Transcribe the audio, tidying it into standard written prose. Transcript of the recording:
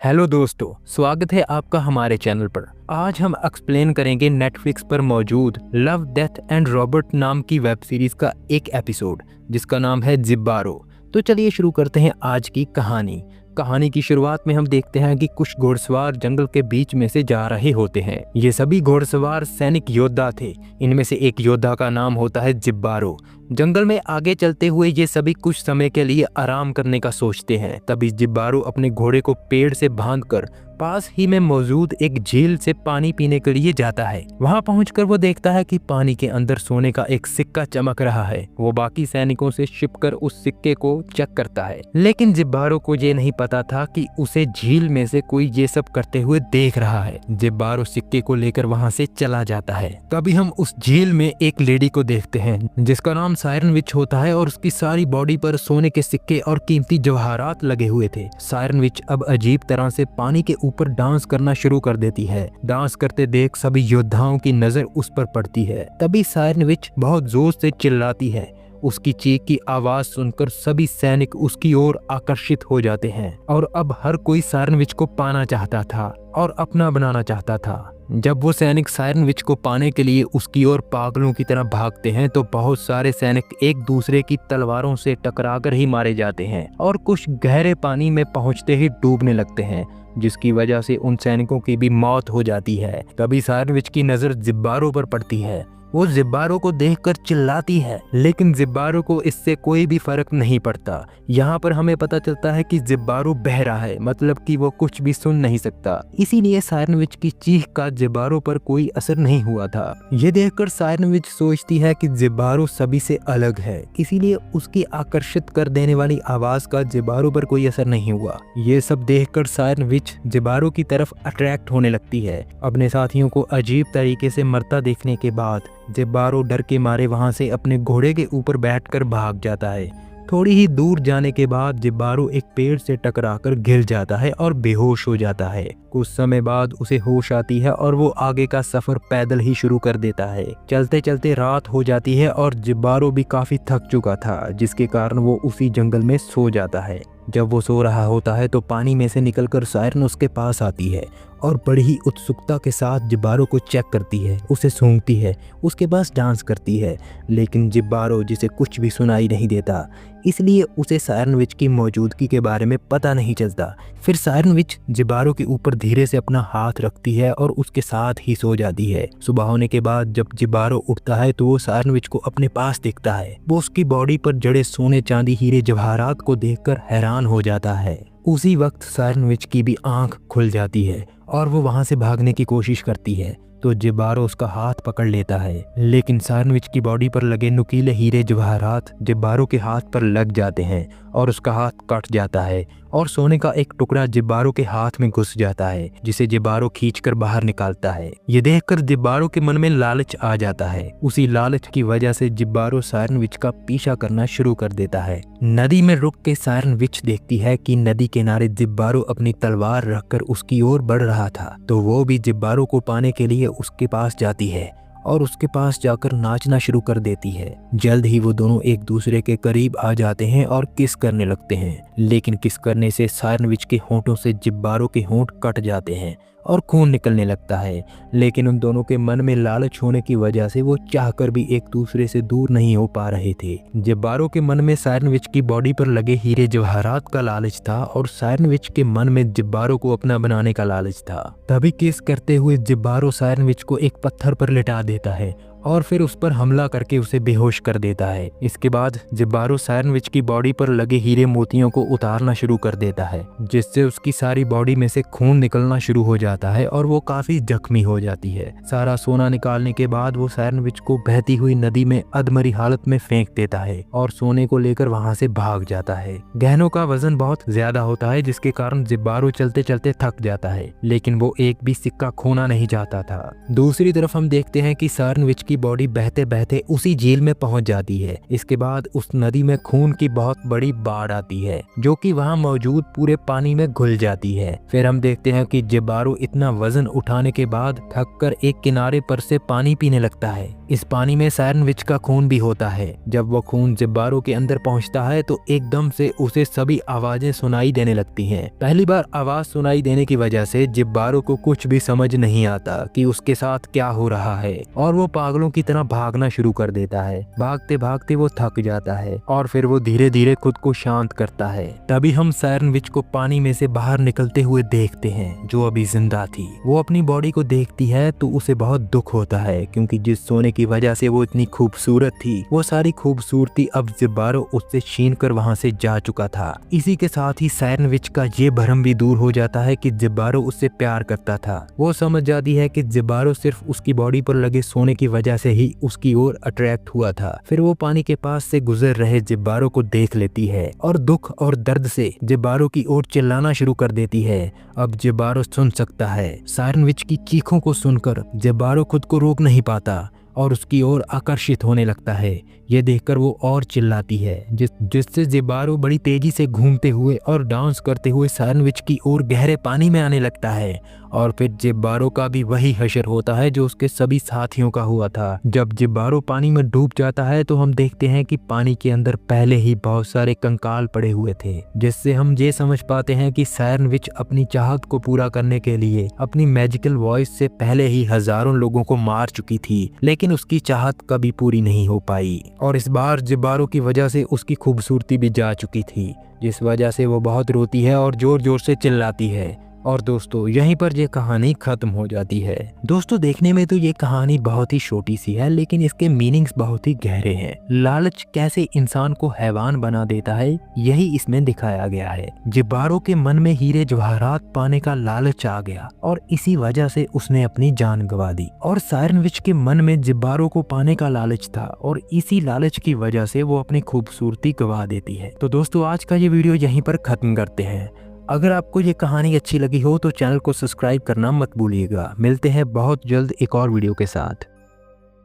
Hello दोस्तों, स्वागत है आपका हमारे चैनल पर। आज हम एक्सप्लेन करेंगे नेटफ्लिक्स पर मौजूद लव डेथ एंड रॉबर्ट नाम की वेब सीरीज का एक एपिसोड जिसका नाम है जिब्बारो। तो चलिए शुरू करते हैं आज की कहानी की शुरुआत में हम देखते हैं कि कुछ घुड़सवार जंगल के बीच में से जा रहे होते हैं। ये सभी घुड़सवार सैनिक योद्धा थे। इनमें से एक योद्धा का नाम होता है जिब्बारो। जंगल में आगे चलते हुए ये सभी कुछ समय के लिए आराम करने का सोचते हैं। तभी जिब्बारो अपने घोड़े को पेड़ से बांधकर पास ही में मौजूद एक झील से पानी पीने के लिए जाता है। वहां पहुंचकर वो देखता है कि पानी के अंदर सोने का एक सिक्का चमक रहा है। वो बाकी सैनिकों से छिपकर उस सिक्के को चेक करता है, लेकिन जिब्बारो को ये नहीं पता था कि उसे झील में से कोई ये सब करते हुए देख रहा है। जिब्बारो सिक्के को लेकर वहां से चला जाता है। तभी हम उस झील में एक लेडी को देखते हैं जिसका नाम सायरन विच होता है और उसकी सारी बॉडी पर सोने के सिक्के और कीमती जवाहरात लगे हुए थे। सायरन विच अब अजीब तरह से पानी के ऊपर डांस करना शुरू कर देती है। डांस करते देख सभी योद्धाओं की नजर उस पर पड़ती है। तभी सायरन विच बहुत जोर से चिल्लाती है। उसकी चीख की आवाज सुनकर सभी सैनिक उसकी ओर आकर्षित हो जाते हैं और अब हर कोई सायरन विच को पाना चाहता था और अपना बनाना चाहता था। जब वो सैनिक सायरन विच को पाने के लिए उसकी ओर पागलों की तरह भागते हैं तो बहुत सारे सैनिक एक दूसरे की तलवारों से टकराकर ही मारे जाते हैं और कुछ गहरे पानी में पहुंचते ही डूबने लगते हैं, जिसकी वजह से उन सैनिकों की भी मौत हो जाती है। तभी सायरन विच की नजर जिब्बारो पर पड़ती है। वो जिब्बारो को देखकर चिल्लाती है, लेकिन जिब्बारो को इससे कोई भी फर्क नहीं पड़ता। यहाँ पर हमें पता चलता है कि जिब्बारो बहरा है, मतलब कि वो कुछ भी सुन नहीं सकता। इसीलिए सायरन विच की चीख का जिब्बारो पर कोई असर नहीं हुआ था। ये देखकर सायरन विच सोचती है कि जिब्बारो सभी से अलग है, इसीलिए उसकी आकर्षित कर देने वाली आवाज का जिब्बारो पर कोई असर नहीं हुआ। ये सब देखकर सायरन विच जिब्बारो की तरफ अट्रैक्ट होने लगती है। अपने साथियों को अजीब तरीके से मरता देखने के बाद जिब्बारो डर के मारे वहां से अपने घोड़े के ऊपर बैठकर भाग जाता है। थोड़ी ही दूर जाने के बाद जिब्बारो एक पेड़ से टकराकर गिर जाता है और बेहोश हो जाता है। कुछ समय बाद उसे होश आती है और वो आगे का सफर पैदल ही शुरू कर देता है। चलते चलते रात हो जाती है और जिब्बारो भी काफी थक चुका था, जिसके कारण वो उसी जंगल में सो जाता है। जब वो सो रहा होता है तो पानी में से निकलकर सायरन उसके पास आती है और बड़ी ही उत्सुकता के साथ जिब्बारो को चेक करती है, उसे सूंघती है, उसके पास डांस करती है। लेकिन जिब्बारो जिसे कुछ भी सुनाई नहीं देता, इसलिए उसे सायरन विच की मौजूदगी के बारे में पता नहीं चलता। फिर सायरन विच जिब्बारो के ऊपर धीरे से अपना हाथ रखती है और उसके साथ ही सो जाती है। सुबह होने के बाद जब जिब्बारो उठता है तो वो सायरन विच को अपने पास देखता है। वो उसकी बॉडी पर जड़े सोने चांदी हीरे जवाहरात को देखकर हैरान हो जाता है। उसी वक्त सायरन विच की भी आंख खुल जाती है और वो वहां से भागने की कोशिश करती है तो जिब्बारो उसका हाथ पकड़ लेता है, लेकिन सायरन विच की बॉडी पर लगे नुकीले हीरे जवाहरात जिब्बारो के हाथ पर लग जाते हैं और उसका हाथ कट जाता है और सोने का एक टुकड़ा जिब्बारो के हाथ में घुस जाता है, जिसे जिब्बारो खींचकर बाहर निकालता है। ये देखकर जिब्बारो के मन में लालच आ जाता है। उसी लालच की वजह से जिब्बारो सायरन विच का पीछा करना शुरू कर देता है। नदी में रुक के सायरन विच देखती है कि नदी किनारे जिब्बारो अपनी तलवार रखकर उसकी ओर बढ़ रहा था, तो वो भी जिब्बारो को पाने के लिए उसके पास जाती है और उसके पास जाकर नाचना शुरू कर देती है। जल्द ही वो दोनों एक दूसरे के करीब आ जाते हैं और किस करने लगते हैं, लेकिन किस करने से सायरन विच के होंठों से जिब्बारो के होंठ कट जाते हैं और खून निकलने लगता है। लेकिन उन दोनों के मन में लालच होने की वजह से वो चाहकर भी एक दूसरे से दूर नहीं हो पा रहे थे। जिब्बारो के मन में सायरन विच की बॉडी पर लगे हीरे जवाहरात का लालच था और सायरन विच के मन में जिब्बारो को अपना बनाने का लालच था। तभी किस करते हुए जिब्बारो सायरन विच को एक पत्थर पर लिटा देता है और फिर उस पर हमला करके उसे बेहोश कर देता है। इसके बाद जिब्बारो सायरन विच की बॉडी पर लगे हीरे मोतियों को उतारना शुरू कर देता है, जिससे उसकी सारी बॉडी में से खून निकलना शुरू हो जाता है और वो काफी जख्मी हो जाती है। सारा सोना निकालने के बाद वो सायरन विच को बहती हुई नदी में अधमरी हालत में फेंक देता है और सोने को लेकर वहां से भाग जाता है। गहनों का वजन बहुत ज्यादा होता है, जिसके कारण जिब्बारो चलते चलते थक जाता है, लेकिन वो एक भी सिक्का खोना नहीं चाहता था। दूसरी तरफ हम देखते हैं कि सायरन विच की की बॉडी बहते बहते उसी झील में पहुंच जाती है। इसके बाद उस नदी में खून की बहुत बड़ी बाढ़ आती है जो कि वहां मौजूद पूरे पानी में घुल जाती है। फिर हम देखते हैं कि जिब्बारो इतना वजन उठाने के बाद थककर एक किनारे पर से पानी पीने लगता है। इस पानी में सायरन विच का खून भी होता है। जब वो खून जिब्बारो के अंदर पहुंचता है तो एकदम से उसे सभी आवाजें सुनाई देने लगती हैं। पहली बार आवाज सुनाई देने की वजह से जिब्बारो को कुछ भी समझ नहीं आता कि उसके साथ क्या हो रहा है और वो पागलों की तरह भागना शुरू कर देता है। भागते भागते वो थक जाता है और फिर वो धीरे धीरे खुद को शांत करता है। तभी हम सायरन विच को पानी में से बाहर निकलते हुए देखते हैं जो अभी जिंदा थी। वो अपनी बॉडी को देखती है तो उसे बहुत दुख होता है क्योंकि जिस सोने की वजह से वो इतनी खूबसूरत थी वो सारी खूबसूरती अब जिब्बारो उससे छीन कर वहाँ से जा चुका था। इसी के साथ ही सायरन विच का ये भ्रम भी दूर हो जाता है कि जिब्बारो उससे प्यार करता था। वो समझ जाती है कि जिब्बारो सिर्फ उसकी बॉडी पर लगे सोने की वजह से ही उसकी ओर अट्रैक्ट हुआ था। फिर वो पानी के पास से गुजर रहे जिब्बारो को देख लेती है और दुख और दर्द से जिब्बारो की ओर चिल्लाना शुरू कर देती है। अब जिब्बारो सुन सकता है। सायरन विच की चीखों को सुनकर जिब्बारो खुद को रोक नहीं पाता और उसकी ओर आकर्षित होने लगता है। ये देखकर वो और चिल्लाती है जिससे जिब्बारो बड़ी तेजी से घूमते हुए और डांस करते हुए सायरन विच की ओर गहरे पानी में आने लगता है। और फिर जिब्बारो का भी वही हशर होता है जो उसके सभी साथियों का हुआ था। जब जिब्बारो पानी में डूब जाता है तो हम देखते हैं कि पानी के अंदर पहले ही बहुत सारे कंकाल पड़े हुए थे, जिससे हम ये समझ पाते हैं कि सायरन विच अपनी चाहत को पूरा करने के लिए अपनी मैजिकल वॉइस से पहले ही हजारों लोगों को मार चुकी थी, लेकिन उसकी चाहत कभी पूरी नहीं हो पाई। और इस बार जिब्बारो की वजह से उसकी खूबसूरती भी जा चुकी थी, जिस वजह से वो बहुत रोती है और जोर जोर से चिल्लाती है। और दोस्तों यहीं पर ये कहानी खत्म हो जाती है। दोस्तों देखने में तो ये कहानी बहुत ही छोटी सी है लेकिन इसके मीनिंग्स बहुत ही गहरे हैं। लालच कैसे इंसान को हैवान बना देता है यही इसमें दिखाया गया है। जिब्बारो के मन में हीरे जवाहरात पाने का लालच आ गया और इसी वजह से उसने अपनी जान गंवा दी। और सायरन विच के मन में जिब्बारो को पाने का लालच था और इसी लालच की वजह से वो अपनी खूबसूरती गंवा देती है। तो दोस्तों आज का ये वीडियो यहीं पर खत्म करते हैं। अगर आपको ये कहानी अच्छी लगी हो तो चैनल को सब्सक्राइब करना मत भूलिएगा। मिलते हैं बहुत जल्द एक और वीडियो के साथ।